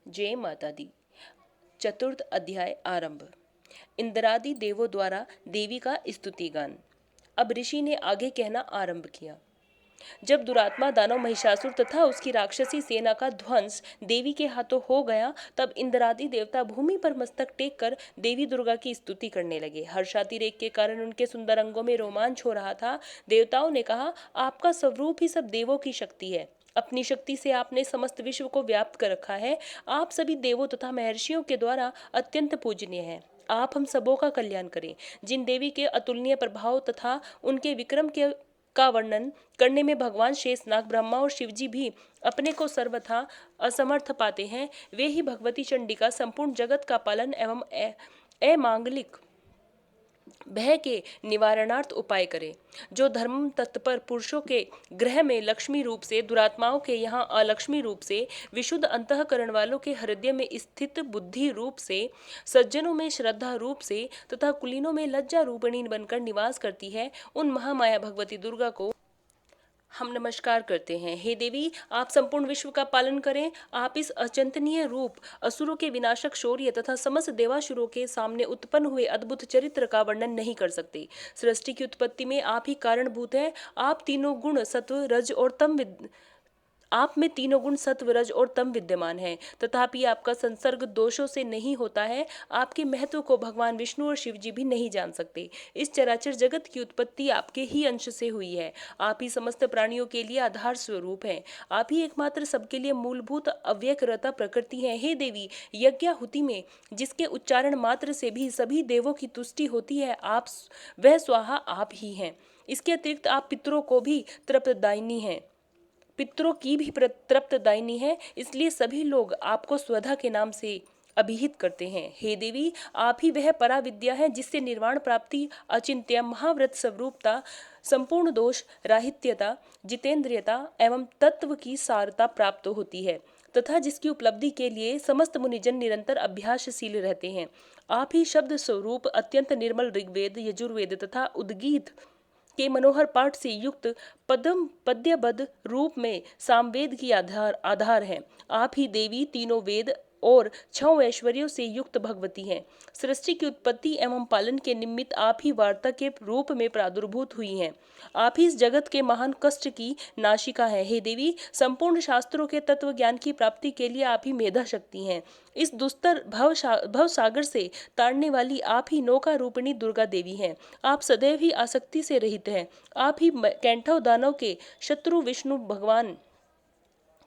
जय माता दी। चतुर्थ अध्याय आरंभ। इंद्रादि देवों द्वारा देवी का स्तुति गान। अब ऋषि ने आगे कहना आरंभ किया। जब दुरात्मा दानव महिषासुर तथा उसकी राक्षसी सेना का ध्वंस देवी के हाथों हो गया, तब इंद्रादि देवता भूमि पर मस्तक टेक कर देवी दुर्गा की स्तुति करने लगे। हर्षातिरेक के कारण उनके सुंदर अंगों में रोमांच हो रहा था। देवताओं ने कहा, आपका स्वरूप ही सब देवों की शक्ति है। अपनी शक्ति से आपने समस्त विश्व को व्याप्त कर रखा है। आप सभी देवों तथा महर्षियों के द्वारा अत्यंत पूजनीय हैं। आप हम सबों का कल्याण करें। जिन देवी के अतुलनीय प्रभाव तथा उनके विक्रम के का वर्णन करने में भगवान शेषनाग, ब्रह्मा और शिवजी भी अपने को सर्वथा असमर्थ पाते हैं, वे ही भगवती चंडिका संपूर्ण जगत का पालन एवं अमांगलिक भय के निवारणार्थ उपाय करे। जो धर्म तत्पर पुरुषों के ग्रह में लक्ष्मी रूप से, दुरात्माओं के यहाँ अलक्ष्मी रूप से, विशुद्ध अंतःकरण वालों के हृदय में स्थित बुद्धि रूप से, सज्जनों में श्रद्धा रूप से तथा कुलीनों में लज्जा रूपिणी बनकर निवास करती है, उन महामाया भगवती दुर्गा को हम नमस्कार करते हैं। हे देवी, आप संपूर्ण विश्व का पालन करें। आप इस अचिंतनीय रूप, असुरों के विनाशक शौर्य तथा समस्त देवासुरों के सामने उत्पन्न हुए अद्भुत चरित्र का वर्णन नहीं कर सकते। सृष्टि की उत्पत्ति में आप ही कारणभूत हैं। आप तीनों गुण सत्व रज और तम आप में तीनों गुण सत्व रज और तम विद्यमान है, तथापि आपका संसर्ग दोषों से नहीं होता है। आपके महत्व को भगवान विष्णु और शिव जी भी नहीं जान सकते। इस चराचर जगत की उत्पत्ति आपके ही अंश से हुई है। आप ही समस्त प्राणियों के लिए आधार स्वरूप हैं। आप ही एकमात्र सबके लिए मूलभूत अव्यक्रता प्रकृति है। हे देवी, यज्ञाहुति में जिसके उच्चारण मात्र से भी सभी देवों की तुष्टि होती है, आप वह स्वाहा आप ही हैं। इसके अतिरिक्त आप पितरों को भी तृप्तदायिनी हैं, पितरों की भी तृप्तदायिनी है, इसलिए सभी लोग आपको स्वधा के नाम से अभिहित करते हैं। हे देवी, आप ही वह परा विद्या है जिससे निर्वाण प्राप्ति, अचिंत्य महाव्रत स्वरूपता, संपूर्ण दोष राहित्यता, जितेंद्रियता एवं तत्व की सारता प्राप्त होती है तथा जिसकी उपलब्धि के लिए समस्त मुनिजन निरंतर अभ्यासशील रहते हैं। आप ही शब्द स्वरूप अत्यंत निर्मल ऋग्वेद, यजुर्वेद तथा उद्गीत के मनोहर पाठ से युक्त पद्यबद्ध रूप में सामवेद की आधार है। आप ही देवी तीनों वेद और 6 ऐश्वर्यों से युक्त भगवती हैं। सृष्टि की उत्पत्ति एवं पालन के निमित्त आप ही वार्ता के रूप में प्रादुर्भूत हुई हैं। आप ही इस जगत के महान कष्ट की नाशिका है। हे देवी, संपूर्ण शास्त्रों के तत्व ज्ञान की प्राप्ति के लिए आप ही मेधा शक्ति हैं। इस दुस्तर भव सागर से तारने वाली आप ही नौका रूपिणी दुर्गा देवी हैं। आप सदैव ही आसक्ति से रहित हैं। आप ही कैंठव दानव के शत्रु विष्णु भगवान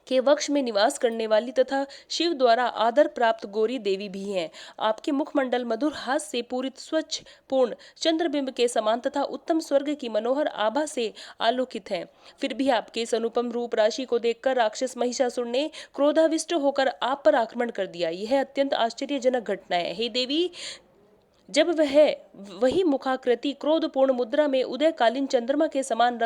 के वक्ष में निवास करने वाली तथा शिव द्वारा आदर प्राप्त गौरी देवी भी हैं। आपके मुखमंडल मधुर हास से पूरित स्वच्छ पूर्ण चंद्रबिंब के समान तथा उत्तम स्वर्ग की मनोहर आभा से आलोकित हैं। फिर भी आपके इस अनुपम रूप राशि को देखकर राक्षस महिषासुर ने क्रोधाविष्ट होकर आप पर आक्रमण कर दिया। यह अत्यंत आश्चर्यजनक घटना है। हे देवी, जब वही मुखाकृति क्रोधपूर्ण मुद्रा में उदयकालीन चंद्रमा के समान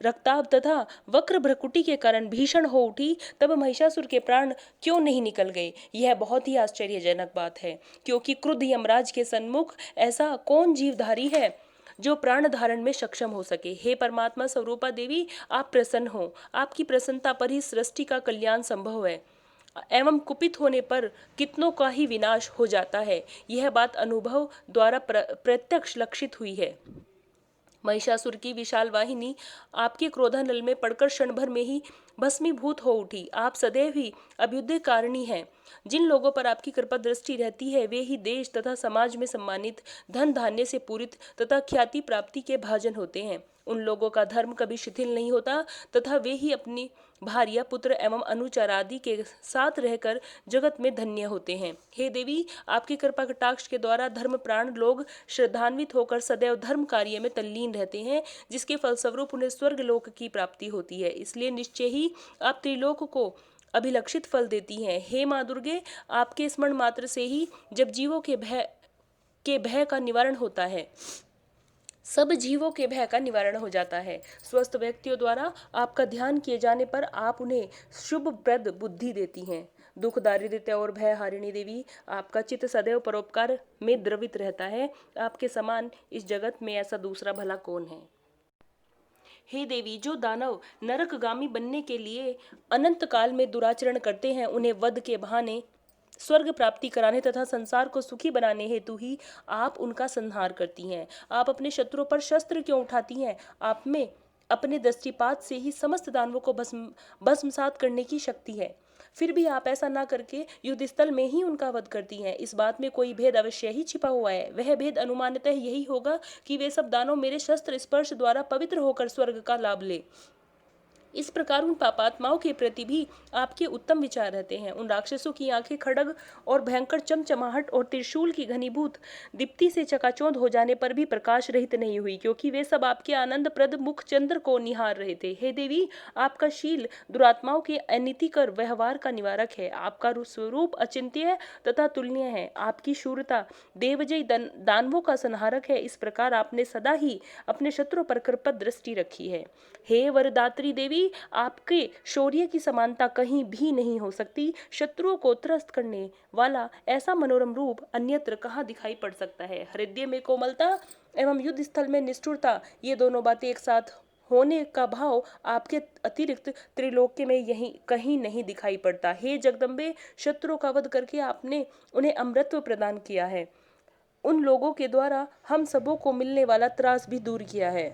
रक्ताभ तथा वक्र भ्रकुटी के कारण भीषण हो उठी, तब महिषासुर के प्राण क्यों नहीं निकल गए? यह बहुत ही आश्चर्यजनक बात है, क्योंकि क्रुद्ध यमराज के सन्मुख ऐसा कौन जीवधारी है जो प्राण धारण में सक्षम हो सके। हे परमात्मा स्वरूपा देवी, आप प्रसन्न हो। आपकी प्रसन्नता पर ही सृष्टि का कल्याण संभव है एवं कुपित होने पर कितनों का ही विनाश हो जाता है। यह बात अनुभव द्वारा प्रत्यक्ष लक्षित हुई है। महिषासुर की विशाल वाहिनी आपके क्रोधानल में पड़कर क्षण भर में ही भस्मीभूत हो उठी। आप सदैव ही अभ्युदय कारिणी हैं। जिन लोगों पर आपकी कृपा दृष्टि रहती है, वे ही देश तथा समाज में सम्मानित, धन धान्य से पूरित तथा ख्याति प्राप्ति के भाजन होते हैं। उन लोगों का धर्म कभी शिथिल नहीं होता तथा वे ही अपनी भार्या, पुत्र एवं अनुचर आदि के साथ रहकर जगत में धन्य होते हैं। हे देवी, आपकी कृपा कटाक्ष के द्वारा धर्म प्राण लोग श्रद्धान्वित होकर सदैव धर्म कार्य में तल्लीन रहते हैं, जिसके फलस्वरूप उन्हें स्वर्ग लोक की प्राप्ति होती है। इसलिए निश्चय ही आप त्रिलोक को अभिलक्षित फल देती हैं। हे माँ दुर्गे, आपके स्मरण मात्र से ही जब जीवों के भय का निवारण होता है, सब जीवों के भय का निवारण हो जाता है। स्वस्थ व्यक्तियों द्वारा आपका ध्यान किए जाने पर आप उन्हें शुभप्रद बुद्धि देती हैं। दुख, दारिद्र्य और भय हारिणी देवी, आपका चित्त सदैव परोपकार में द्रवित रहता है। आपके समान इस जगत में ऐसा दूसरा भला कौन है? हे देवी, जो दानव नरकगामी बनने के लिए अनंत काल में दुराचरण करते हैं, उन्हें वध के बहाने स्वर्ग प्राप्ति कराने तथा संसार को सुखी बनाने हेतु ही आप उनका संहार करती हैं। आप अपने शत्रुओं पर शस्त्र क्यों उठाती हैं? आप में अपने दृष्टिपात से ही समस्त दानवों को भस्मसात करने की शक्ति है, फिर भी आप ऐसा ना करके युद्ध स्थल में ही उनका वध करती हैं। इस बात में कोई भेद अवश्य ही छिपा हुआ है। वह भेद अनुमानतः यही होगा कि वे सब दानव मेरे शस्त्र स्पर्श द्वारा पवित्र होकर स्वर्ग का लाभ ले। इस प्रकार उन पापात्माओं के प्रति भी आपके उत्तम विचार रहते हैं। उन राक्षसों की आंखें खड्ग और भयंकर चमचमाहट और त्रिशूल की घनीभूत दीप्ति से चकाचौंध हो जाने पर भी प्रकाश रहित नहीं हुई, क्योंकि वे सब आपके आनंदप्रद मुख चंद्र को निहार रहे थे। हे देवी, आपका शील दुरात्माओं के अनीतिकर व्यवहार का निवारक है। आपका स्वरूप अचिंत्य तथा तुलनीय है। आपकी शूरता देवजयी दानवों का संहारक है। इस प्रकार आपने सदा ही अपने शत्रुओं पर कृपा दृष्टि रखी है। हे वरदात्री देवी, आपके शौर्य की समानता कहीं भी नहीं हो सकती। शत्रुओं को त्रस्त करने वाला ऐसा मनोरम रूप अन्यत्र कहाँ दिखाई पड़ सकता है। हृदय में कोमलता एवं युद्ध स्थल में निष्ठुरता, ये दोनों बातें एक साथ होने का भाव आपके अतिरिक्त त्रिलोक्य में यहीं कहीं नहीं दिखाई पड़ता। हे जगदम्बे, शत्रुओं का वध करके आपने उन्हें अमृतत्व प्रदान किया है। उन लोगों के द्वारा हम सबों को मिलने वाला त्रास भी दूर किया है,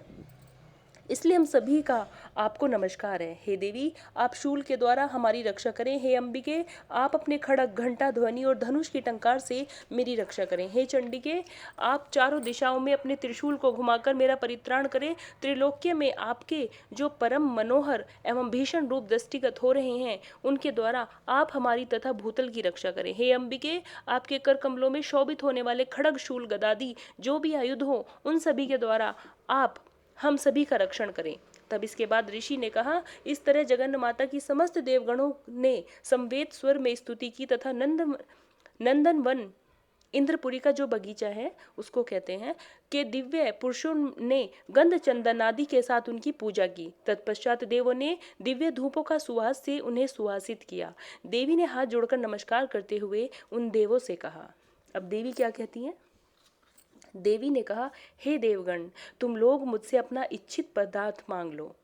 इसलिए हम सभी का आपको नमस्कार है। हे देवी, आप शूल के द्वारा हमारी रक्षा करें। हे अंबिके, आप अपने खड़ग, घंटा, ध्वनि और धनुष की टंकार से मेरी रक्षा करें। हे चंडिके, आप चारों दिशाओं में अपने त्रिशूल को घुमाकर मेरा परित्राण करें। त्रिलोक्य में आपके जो परम मनोहर एवं भीषण रूप दृष्टिगत हो रहे हैं, उनके द्वारा आप हमारी तथा भूतल की रक्षा करें। हे अंबिके, आपके कर कमलों में शोभित होने वाले खड़ग, शूल, गदादि जो भी आयुध हो, उन सभी के द्वारा आप हम सभी का रक्षण करें। तब इसके बाद ऋषि ने कहा, इस तरह जगन्न माता की समस्त देवगणों ने समवेत स्वर में स्तुति की तथा नंदन वन, इंद्रपुरी का जो बगीचा है उसको कहते हैं, कि दिव्य पुरुषों ने गंध चंदन आदि के साथ उनकी पूजा की। तत्पश्चात देवों ने दिव्य धूपों का सुवास से उन्हें सुवासित किया। देवी ने हाथ जोड़कर नमस्कार करते हुए उन देवों से कहा। अब देवी क्या कहती हैं? देवी ने कहा, हे देवगण, तुम लोग मुझसे अपना इच्छित पदार्थ मांग लो।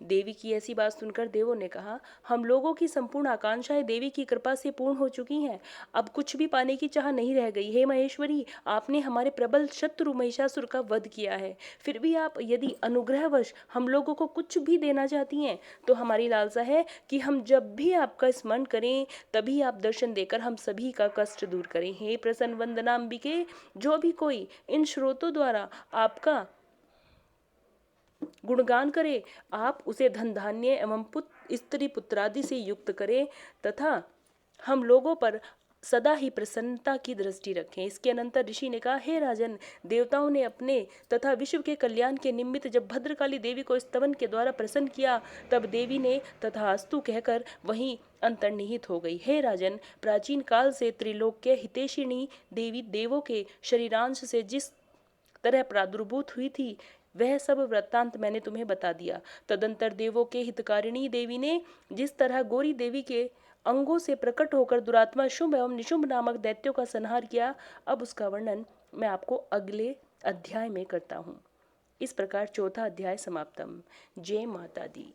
देवी की ऐसी बात सुनकर देवों ने कहा, हम लोगों की संपूर्ण आकांक्षाएं देवी की कृपा से पूर्ण हो चुकी हैं। अब कुछ भी पाने की चाह नहीं रह गई। हे महेश्वरी, आपने हमारे प्रबल शत्रु महिषासुर का वध किया है, फिर भी आप यदि अनुग्रहवश हम लोगों को कुछ भी देना चाहती हैं तो हमारी लालसा है कि हम जब भी आपका स्मरण करें तभी आप दर्शन देकर हम सभी का कष्ट दूर करें। हे प्रसन्न वंदनाम्बिके, जो भी कोई इन स्रोतों द्वारा आपका गुणगान करे, आप उसे धन धान्य एवं स्त्री पुत्रादि से युक्त करें तथा हम लोगों पर सदा ही प्रसन्नता की दृष्टि रखें। इसके अनंतर ऋषि ने कहा, हे राजन, देवताओं ने अपने तथा विश्व के कल्याण के निमित्त जब भद्रकाली देवी को स्तवन के द्वारा प्रसन्न किया, तब देवी ने तथास्तु कहकर वहीं अंतर्निहित हो गई। हे राजन, प्राचीन काल से त्रिलोक्य हितैषिणी देवी देवों के शरीरांश से जिस तरह प्रादुर्भूत हुई थी, वह सब वृत्तांत मैंने तुम्हें बता दिया। तदंतर देवों के हितकारिणी देवी ने जिस तरह गौरी देवी के अंगों से प्रकट होकर दुरात्मा शुंभ एवं निशुंभ नामक दैत्यों का संहार किया, अब उसका वर्णन मैं आपको अगले अध्याय में करता हूँ। इस प्रकार चौथा अध्याय समाप्तम। जय माता दी।